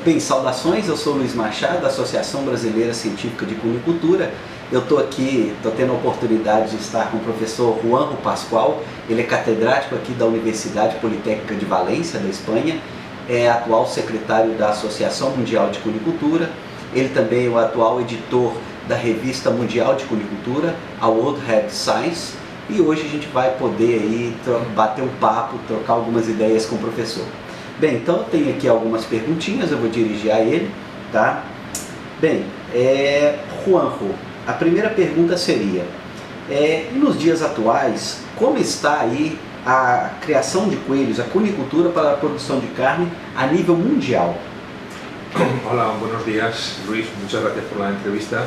Bem, saudações, eu sou Luiz Machado, da Associação Brasileira Científica de Cunicultura. Eu estou tendo a oportunidade de estar com o professor Juanjo Pascual. Ele é catedrático aqui da Universidade Politécnica de Valência, da Espanha, é atual secretário da Associação Mundial de Cunicultura. Ele também é o atual editor da Revista Mundial de Cunicultura, a World Head Science, e hoje a gente vai poder aí bater um papo, trocar algumas ideias com o professor. Bem, então eu tenho aqui algumas perguntinhas, eu vou dirigir a ele, tá? Bem, Juanjo, a primeira pergunta seria, nos dias atuais, como está aí a criação de coelhos, a cunicultura para a produção de carne a nível mundial? Hola, buenos días Luis, muchas gracias por la entrevista.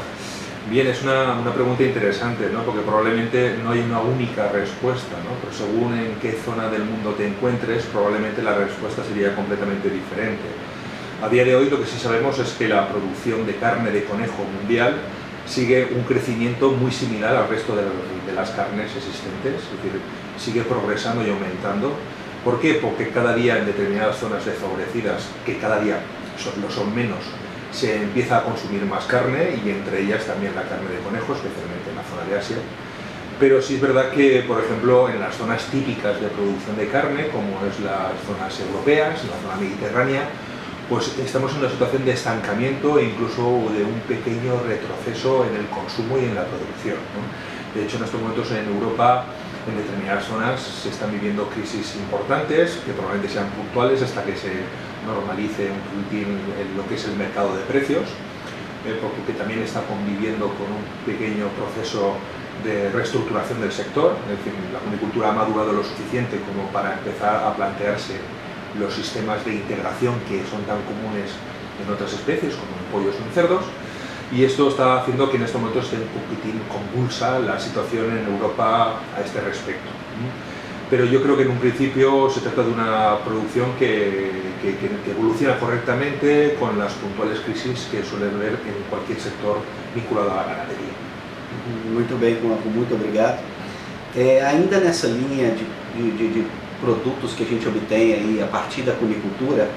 Bien, es una pregunta interesante, ¿no? Porque probablemente no hay una única respuesta, ¿no? Pero según en qué zona del mundo te encuentres, probablemente la respuesta sería completamente diferente. A día de hoy lo que sí sabemos es que la producción de carne de conejo mundial sigue un crecimiento muy similar al resto de las carnes existentes, es decir, sigue progresando y aumentando. ¿Por qué? Porque cada día en determinadas zonas desfavorecidas, que cada día lo son menos, se empieza a consumir más carne, y entre ellas también la carne de conejo, especialmente en la zona de Asia. Pero sí es verdad que, por ejemplo, en las zonas típicas de producción de carne, como es las zonas europeas, la zona mediterránea, pues estamos en una situación de estancamiento e incluso de un pequeño retroceso en el consumo y en la producción, ¿no? De hecho, en estos momentos en Europa, en determinadas zonas, se están viviendo crisis importantes, que probablemente sean puntuales hasta que se normalice un poquitín lo que es el mercado de precios, porque también está conviviendo con un pequeño proceso de reestructuración del sector. Es decir, la cunicultura ha madurado lo suficiente como para empezar a plantearse los sistemas de integración que son tan comunes en otras especies, como en pollos o en cerdos, y esto está haciendo que en estos momentos esté un poquitín convulsa la situación en Europa a este respecto. Pero yo creo que en un principio se trata de una producción que evoluciona correctamente con las puntuales crisis que suelen ver en cualquier sector vinculado a la ganadería. Muito bem, muito obrigado. Ainda nessa linha de produtos que a gente obtém aí a partir da cunicultura,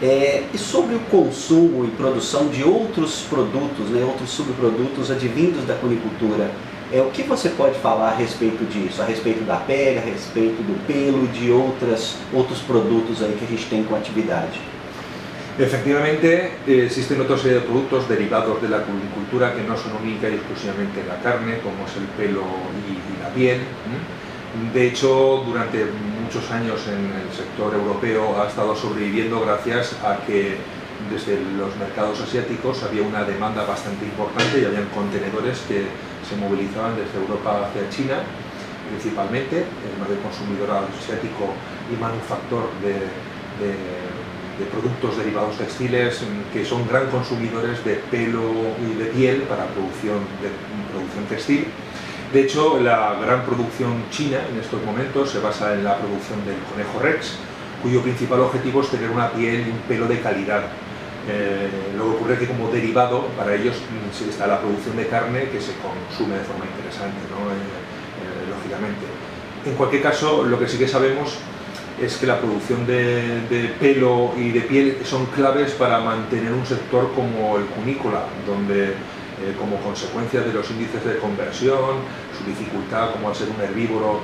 e sobre o consumo e produção de outros produtos, né, outros subprodutos advindos da cunicultura, o que você pode falar a respeito disso, a respeito da pele, a respeito do pelo e de outros produtos aí que a gente tem com atividade? Efectivamente, existen otra serie de productos derivados de la cunicultura que no son única y exclusivamente la carne, como es el pelo y la piel. De hecho, durante muchos años en el sector europeo ha estado sobreviviendo gracias a que desde los mercados asiáticos había una demanda bastante importante y habían contenedores que se movilizaban desde Europa hacia China, principalmente, el mayor consumidor asiático y manufactor de productos derivados textiles, que son gran consumidores de pelo y de piel para producción textil. De hecho, la gran producción china en estos momentos se basa en la producción del conejo Rex, cuyo principal objetivo es tener una piel y un pelo de calidad. Lo que ocurre es que como derivado para ellos está la producción de carne, que se consume de forma interesante, ¿no? Lógicamente. En cualquier caso, lo que sí que sabemos es que la producción de pelo y de piel son claves para mantener un sector como el cunícola, donde como consecuencia de los índices de conversión, su dificultad como al ser un herbívoro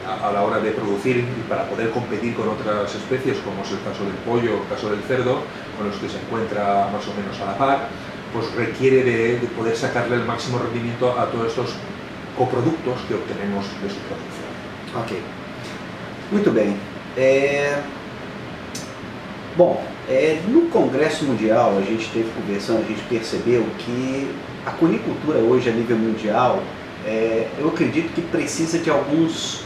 a la hora de producir y para poder competir con otras especies, como es el caso del pollo o el caso del cerdo, con los que se encuentra más o menos a la par, pues requiere de poder sacarle el máximo rendimiento a todos estos coproductos que obtenemos de su producción. Ok, muito bem. Bom, no Congresso Mundial, a gente esteve conversando, a gente percebeu que a cunicultura hoje a nível mundial, eu acredito que precisa de alguns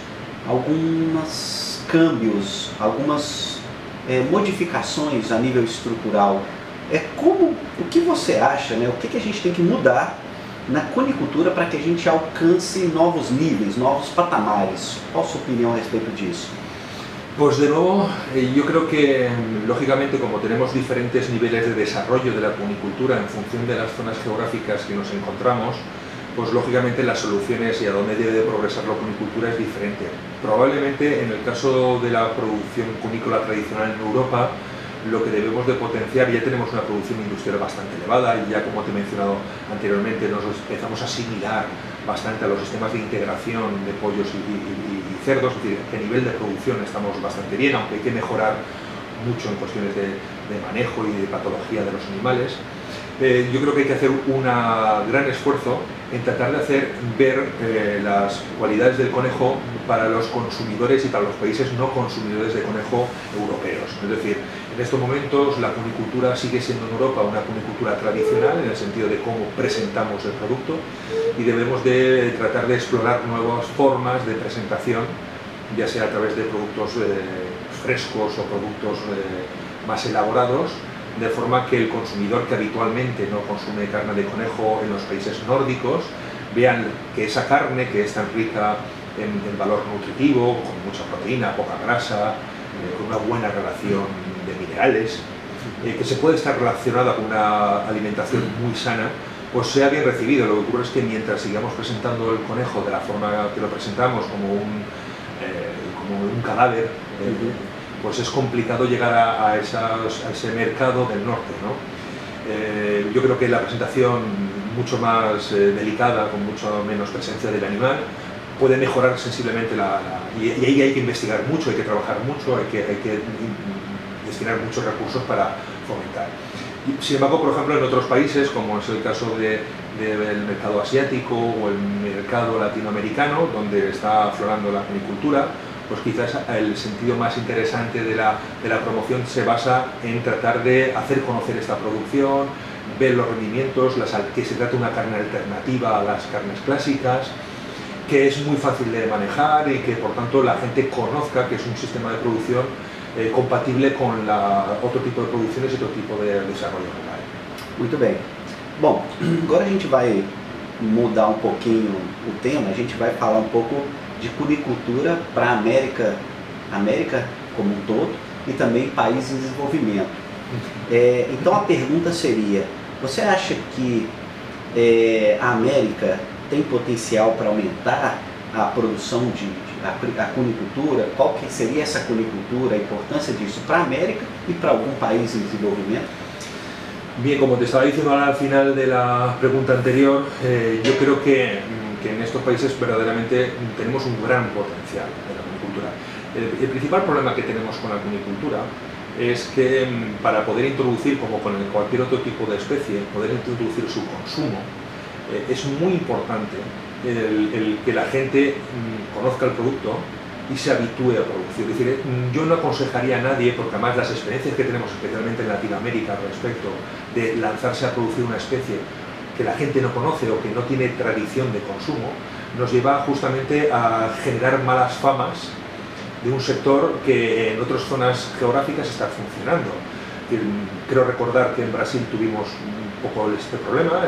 câmbios, algumas modificações a nível estrutural. O que você acha, né? O que a gente tem que mudar na cunicultura para que a gente alcance novos níveis, novos patamares? Qual a sua opinião a respeito disso? Pues de nuevo, yo creo que lógicamente como tenemos diferentes niveles de desarrollo de la cunicultura en función de las zonas geográficas que nos encontramos, pues lógicamente las soluciones y a dónde debe de progresar la cunicultura es diferente. Probablemente en el caso de la producción cunícola tradicional en Europa, lo que debemos de potenciar. Ya tenemos una producción industrial bastante elevada y ya, como te he mencionado anteriormente, nos empezamos a asimilar bastante a los sistemas de integración de pollos y cerdos, es decir, que a nivel de producción estamos bastante bien, aunque hay que mejorar mucho en cuestiones de manejo y de patología de los animales. Yo creo que hay que hacer un gran esfuerzo en tratar de hacer ver las cualidades del conejo para los consumidores y para los países no consumidores de conejo europeos. Es decir, en estos momentos la cunicultura sigue siendo en Europa una cunicultura tradicional en el sentido de cómo presentamos el producto, y debemos de tratar de explorar nuevas formas de presentación, ya sea a través de productos frescos o productos más elaborados, de forma que el consumidor que habitualmente no consume carne de conejo en los países nórdicos vean que esa carne, que es tan rica en valor nutritivo, con mucha proteína, poca grasa, con una buena relación de minerales, que se puede estar relacionada con una alimentación muy sana, pues sea bien recibido. Lo que ocurre es que mientras sigamos presentando el conejo de la forma que lo presentamos, como un cadáver, pues es complicado llegar a ese mercado del norte, ¿no? Yo creo que la presentación mucho más delicada, con mucho menos presencia del animal, puede mejorar sensiblemente y ahí hay que investigar mucho, hay que trabajar mucho, hay que destinar muchos recursos para fomentar. Sin embargo, por ejemplo, en otros países, como es el caso del mercado asiático o el mercado latinoamericano, donde está aflorando la cunicultura, pues quizás el sentido más interesante de la promoción se basa en tratar de hacer conocer esta producción, ver los rendimientos, que se trata de una carne alternativa a las carnes clásicas, que es muy fácil de manejar y que por tanto la gente conozca que es un sistema de producción compatible con otro tipo de producciones y otro tipo de desarrollo rural. Muito bem. Bom, agora a gente vai mudar um pouquinho o tema, a gente vai falar um pouco de cunicultura para a América como um todo e também países em desenvolvimento. Então a pergunta seria, você acha que a América tem potencial para aumentar a produção a cunicultura? Qual que seria essa cunicultura, a importância disso para a América y para algún país en desenvolvimiento? Bien, como te estaba diciendo ahora al final de la pregunta anterior, yo creo que en estos países verdaderamente tenemos un gran potencial de la cunicultura. El principal problema que tenemos con la cunicultura es que para poder introducir, como con cualquier otro tipo de especie, poder introducir su consumo, es muy importante el que la gente conozca el producto y se habitúe a producir. Es decir, yo no aconsejaría a nadie, porque además las experiencias que tenemos especialmente en Latinoamérica respecto de lanzarse a producir una especie que la gente no conoce o que no tiene tradición de consumo, nos lleva justamente a generar malas famas de un sector que en otras zonas geográficas está funcionando. Creo recordar que en Brasil tuvimos un poco este problema,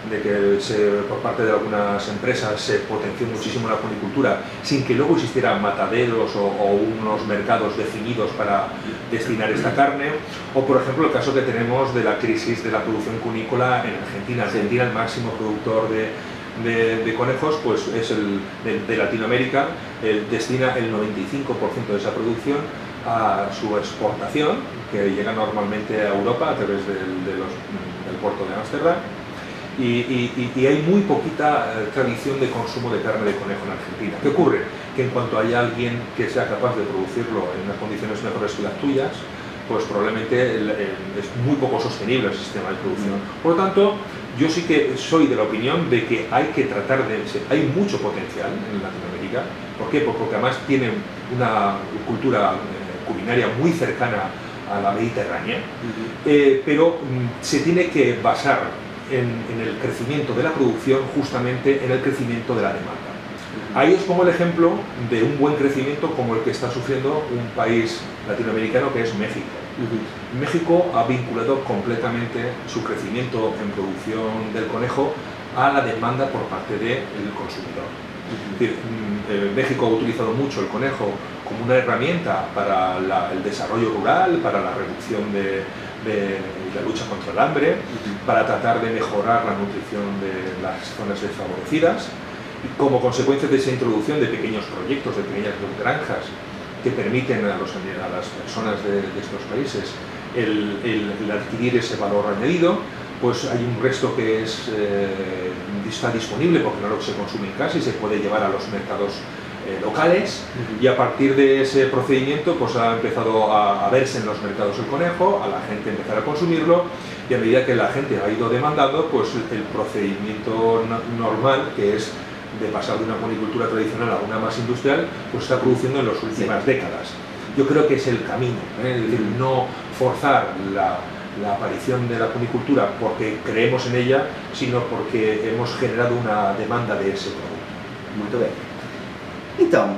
de que por parte de algunas empresas se potenció muchísimo la cunicultura sin que luego existieran mataderos o unos mercados definidos para destinar esta carne, o por ejemplo el caso que tenemos de la crisis de la producción cunícola en Argentina. Argentina, el máximo productor de conejos, pues es de Latinoamérica, destina el 95% de esa producción a su exportación, que llega normalmente a Europa a través del puerto de Ámsterdam. Y hay muy poquita tradición de consumo de carne de conejo en Argentina. ¿Qué ocurre? Que en cuanto haya alguien que sea capaz de producirlo en unas condiciones mejores que las tuyas, pues probablemente es muy poco sostenible el sistema de producción. Por lo tanto, yo sí que soy de la opinión de que hay que tratar hay mucho potencial en Latinoamérica. ¿Por qué? Porque además tienen una cultura culinaria muy cercana a la mediterránea, pero se tiene que basar en el crecimiento de la producción justamente en el crecimiento de la demanda. Ahí os pongo el ejemplo de un buen crecimiento como el que está sufriendo un país latinoamericano, que es México. México ha vinculado completamente su crecimiento en producción del conejo a la demanda por parte del consumidor. Es decir, México ha utilizado mucho el conejo como una herramienta para el desarrollo rural, para la reducción de la lucha contra el hambre, para tratar de mejorar la nutrición de las zonas desfavorecidas, y como consecuencia de esa introducción de pequeños proyectos, de pequeñas granjas que permiten a las personas de estos países el adquirir ese valor añadido. Pues hay un resto que está disponible porque no lo se consume en casa y se puede llevar a los mercados locales, y a partir de ese procedimiento pues ha empezado a verse en los mercados el conejo, a la gente empezar a consumirlo, y a medida que la gente ha ido demandando, pues el procedimiento normal, que es de pasar de una cunicultura tradicional a una más industrial, pues está produciendo en las últimas décadas. Yo creo que es el camino, es decir, no forzar la aparición de la cunicultura porque creemos en ella, sino porque hemos generado una demanda de ese producto. Muito bem. Então,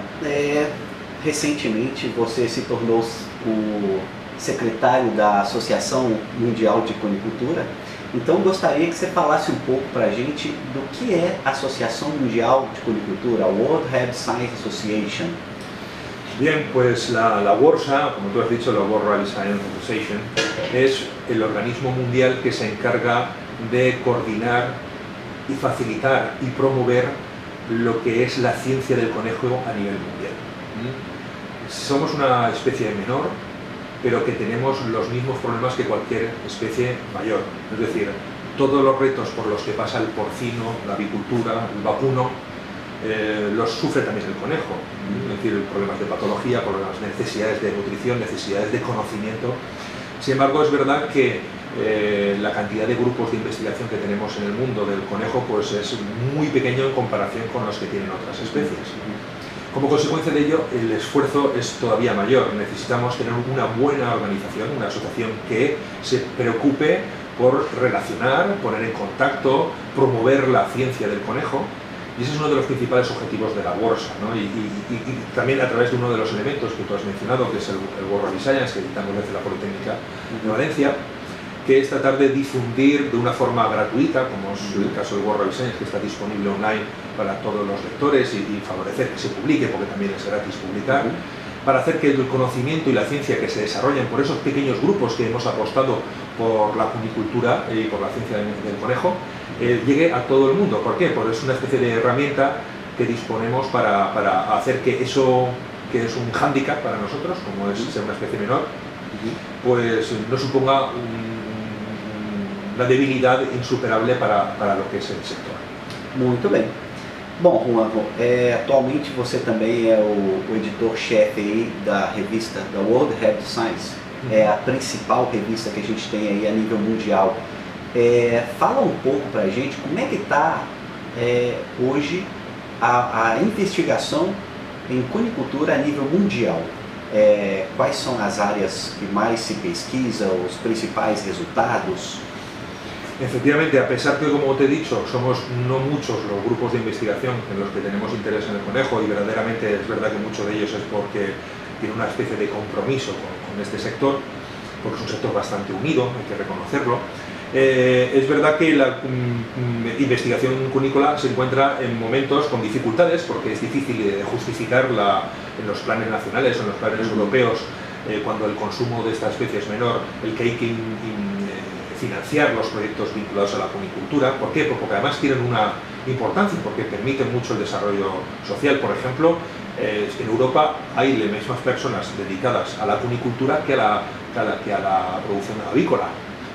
recentemente você se tornou o secretário da Associação Mundial de Cunicultura. Então gostaria que você falasse um pouco para a gente do que é a Associação Mundial de Cunicultura, a World Herb Science Association. Bien, pues la WORSA, como tú has dicho, la World Herb Science Association, es el organismo mundial que se encarga de coordinar y facilitar y promover lo que es la ciencia del conejo a nivel mundial. Somos una especie menor, pero que tenemos los mismos problemas que cualquier especie mayor. Es decir, todos los retos por los que pasa el porcino, la avicultura, el vacuno, los sufre también el conejo. Es decir, problemas de patología, problemas de necesidades de nutrición, necesidades de conocimiento. Sin embargo, es verdad que la cantidad de grupos de investigación que tenemos en el mundo del conejo pues es muy pequeño en comparación con los que tienen otras especies. Como consecuencia de ello, el esfuerzo es todavía mayor. Necesitamos tener una buena organización, una asociación que se preocupe por relacionar, poner en contacto, promover la ciencia del conejo. Y ese es uno de los principales objetivos de la WORSA, ¿no? y también a través de uno de los elementos que tú has mencionado, que es el World Herb Science, que editamos desde la Politécnica de Valencia, que es tratar de difundir de una forma gratuita, como es el caso del World Herb Science, que está disponible online para todos los lectores, y favorecer que se publique, porque también es gratis publicar, para hacer que el conocimiento y la ciencia que se desarrollen por esos pequeños grupos que hemos apostado por la cunicultura y por la ciencia del conejo, llegue a todo el mundo. ¿Por qué? Porque es una especie de herramienta que disponemos para hacer que eso, que es un hándicap para nosotros, como es ser una especie menor, pues no suponga una debilidad insuperable para lo que es el sector. Muito bem. Bom, Juanjo, atualmente você também é o editor-chefe aí da revista da World Herb Science, é a principal revista que a gente tem aí a nível mundial. Fala um pouco pra gente como é que está hoje a investigação em cunicultura a nível mundial. Quais são as áreas que mais se pesquisa, os principais resultados? Efectivamente, a pesar que, como te he dicho, somos no muchos los grupos de investigación en los que tenemos interés en el conejo, y verdaderamente es verdad que muchos de ellos es porque tiene una especie de compromiso con este sector, porque es un sector bastante unido, hay que reconocerlo. Es verdad que la investigación cunícola se encuentra en momentos con dificultades, porque es difícil de justificar en los planes nacionales o en los planes europeos, cuando el consumo de esta especie es menor, el que hay que financiar los proyectos vinculados a la cunicultura. ¿Por qué? Porque además tienen una importancia, porque permiten mucho el desarrollo social. Por ejemplo, en Europa hay las mismas personas dedicadas a la cunicultura que a la producción avícola.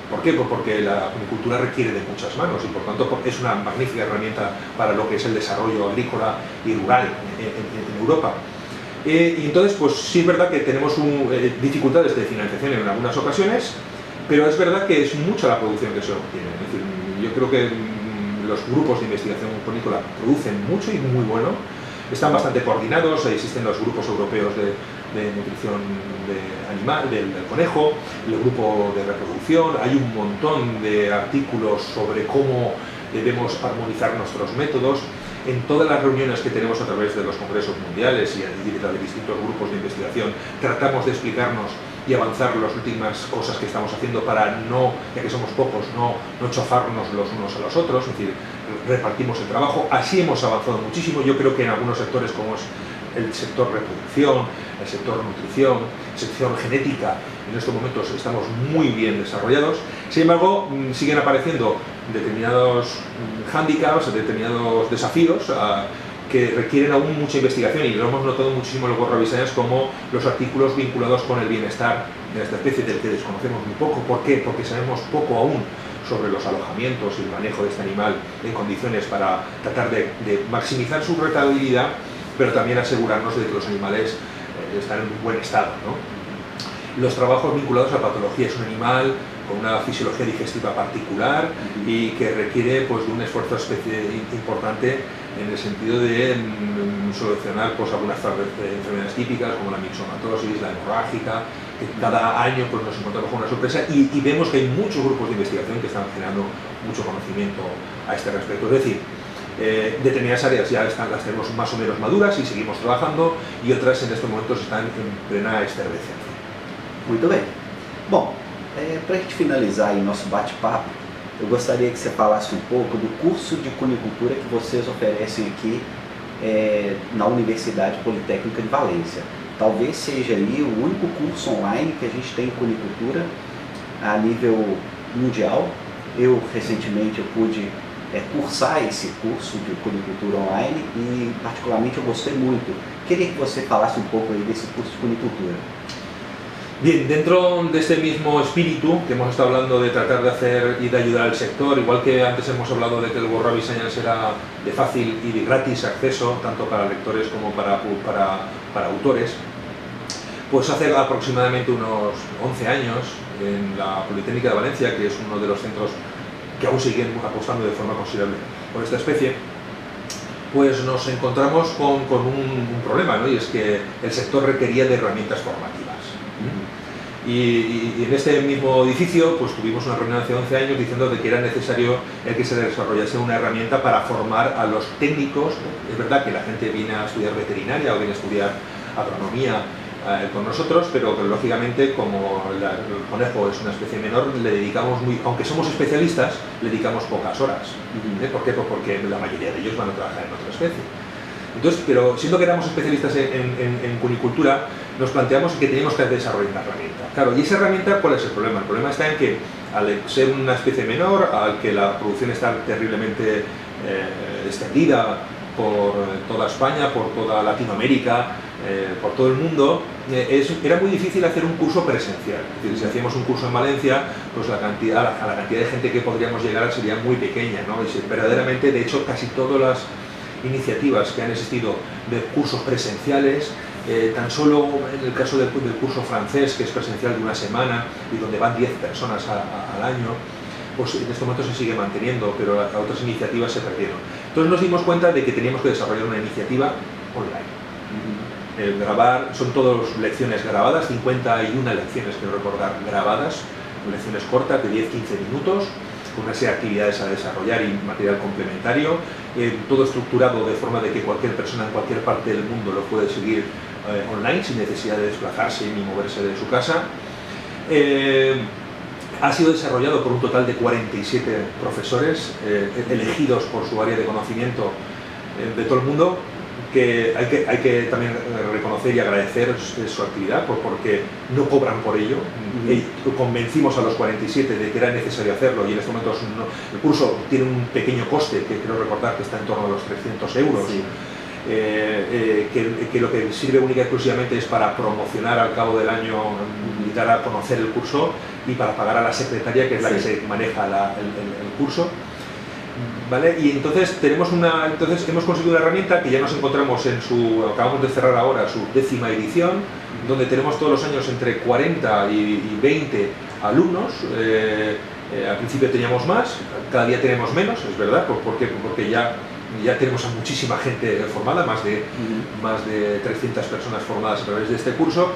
¿Por qué? Pues porque la cunicultura requiere de muchas manos y por tanto es una magnífica herramienta para lo que es el desarrollo agrícola y rural en Europa. Y entonces, pues sí es verdad que tenemos dificultades de financiación en algunas ocasiones, pero es verdad que es mucha la producción que se obtiene. Es decir, yo creo que los grupos de investigación cunícola producen mucho y muy bueno, están bastante coordinados, existen los grupos europeos de nutrición animal, del conejo, el grupo de reproducción, hay un montón de artículos sobre cómo debemos armonizar nuestros métodos. En todas las reuniones que tenemos a través de los congresos mundiales y de distintos grupos de investigación, tratamos de explicarnos y avanzar las últimas cosas que estamos haciendo para no, ya que somos pocos, no chofarnos los unos a los otros, es decir, repartimos el trabajo. Así hemos avanzado muchísimo. Yo creo que en algunos sectores, como es el sector reproducción, el sector nutrición, el sector genética, en estos momentos estamos muy bien desarrollados. Sin embargo, siguen apareciendo determinados hándicaps, determinados desafíos que requieren aún mucha investigación, y lo hemos notado muchísimo en el World Herb Science, como los artículos vinculados con el bienestar en esta especie del que desconocemos muy poco. ¿Por qué? Porque sabemos poco aún sobre los alojamientos y el manejo de este animal en condiciones para tratar de maximizar su rentabilidad, pero también asegurarnos de que los animales están en un buen estado, ¿no? Los trabajos vinculados a patología. Es un animal con una fisiología digestiva particular y que requiere pues, de un esfuerzo importante en el sentido de solucionar pues, algunas enfermedades típicas como la mixomatosis, la hemorrágica, que cada año pues, nos encontramos con una sorpresa y vemos que hay muchos grupos de investigación que están generando mucho conocimiento a este respecto. Es decir, determinadas áreas ya las tenemos más o menos maduras y seguimos trabajando, y otras en estos momentos están en plena efervescencia. Muito bem. Bom, para a gente finalizar aí nosso bate-papo, eu gostaria que você falasse um pouco do curso de cunicultura que vocês oferecem aqui na Universidade Politécnica de Valência. Talvez seja aí o único curso online que a gente tem em cunicultura a nível mundial. Eu recentemente pude cursar esse curso de cunicultura online e particularmente eu gostei muito. Queria que você falasse um pouco aí desse curso de cunicultura. Bien, dentro de este mismo espíritu que hemos estado hablando de tratar de hacer y de ayudar al sector, igual que antes hemos hablado de que el World Rabbit Science era de fácil y de gratis acceso, tanto para lectores como para autores, pues hace aproximadamente unos 11 años en la Politécnica de Valencia, que es uno de los centros que aún siguen apostando de forma considerable por esta especie, pues nos encontramos con un problema, ¿no? Y es que el sector requería de herramientas formativas. Y en este mismo edificio pues tuvimos una reunión hace 11 años diciendo de que era necesario el que se desarrollase una herramienta para formar a los técnicos. Es verdad que la gente viene a estudiar veterinaria o viene a estudiar agronomía con nosotros, pero lógicamente como el conejo es una especie menor, le dedicamos aunque somos especialistas, le dedicamos pocas horas. ¿Por qué? Pues porque la mayoría de ellos van a trabajar en otra especie. Entonces, pero siendo que éramos especialistas en cunicultura, nos planteamos que teníamos que desarrollar una herramienta. Claro, ¿y esa herramienta cuál es el problema? El problema está en que al ser una especie menor, al que la producción está terriblemente extendida por toda España, por toda Latinoamérica, por todo el mundo, era muy difícil hacer un curso presencial. Es decir, si hacíamos un curso en Valencia, pues la cantidad de gente que podríamos llegar sería muy pequeña, ¿no? Y verdaderamente, de hecho, casi todas las iniciativas que han existido de cursos presenciales, tan solo en el caso del curso francés, que es presencial de una semana y donde van 10 personas al año, pues en este momento se sigue manteniendo, pero otras iniciativas se perdieron. Entonces nos dimos cuenta de que teníamos que desarrollar una iniciativa online. Grabar, son todas lecciones grabadas, 51 lecciones, quiero recordar, grabadas, lecciones cortas de 10-15 minutos, con una serie de actividades a desarrollar y material complementario, todo estructurado de forma de que cualquier persona en cualquier parte del mundo lo puede seguir online sin necesidad de desplazarse ni moverse de su casa. Ha sido desarrollado por un total de 47 profesores elegidos por su área de conocimiento de todo el mundo, que hay que también reconocer y agradecer su actividad porque no cobran por ello. Convencimos a los 47 de que era necesario hacerlo y en estos momentos el curso tiene un pequeño coste que quiero recordar que está en torno a los 300 euros. Sí. Que lo que sirve única y exclusivamente es para promocionar al cabo del año y dar a conocer el curso y para pagar a la secretaria, que es la que se maneja el curso. ¿Vale? Y entonces hemos conseguido una herramienta que ya nos encontramos acabamos de cerrar ahora su 10ª edición, donde tenemos todos los años entre 40 y 20 alumnos. Al principio teníamos más, cada día tenemos menos, es verdad, porque ya tenemos a muchísima gente formada, más de 300 personas formadas a través de este curso.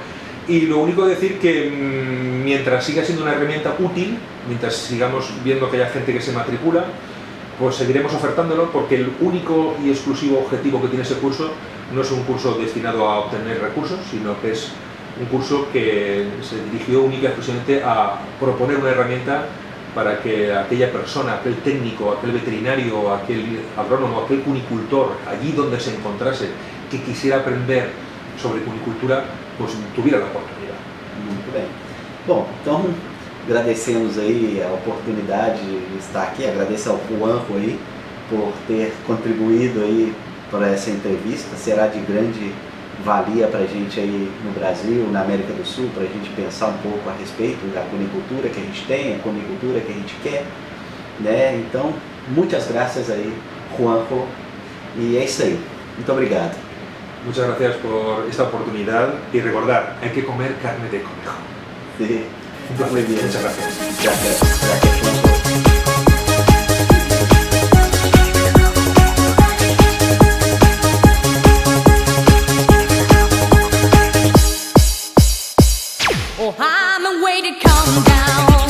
Y lo único decir que mientras siga siendo una herramienta útil, mientras sigamos viendo que haya gente que se matricula, pues seguiremos ofertándolo, porque el único y exclusivo objetivo que tiene ese curso no es un curso destinado a obtener recursos, sino que es un curso que se dirigió única y exclusivamente a proponer una herramienta para que aquella persona, aquel técnico, aquel veterinario, aquel agrónomo, aquel cunicultor, allí donde se encontrase, que quisiera aprender sobre cunicultura, pues tuviera la oportunidad. Muito bem. Bom, então agradecemos aí a oportunidade de estar aqui, agradeço ao Juanjo aí por ter contribuído aí para essa entrevista, será de grande valia para a gente aí no Brasil, na América do Sul, para a gente pensar um pouco a respeito da conicultura que a gente tem, a conicultura que a gente quer, né? Então, muitas graças aí, Juanjo, e é isso aí. Muito obrigado. Muchas gracias por esta oportunidad y recordar, hay que comer carne de conejo. Sí. Un placer. Muy bien. Muchas gracias. Gracias. Gracias. Oh, I'm waiting, calm down.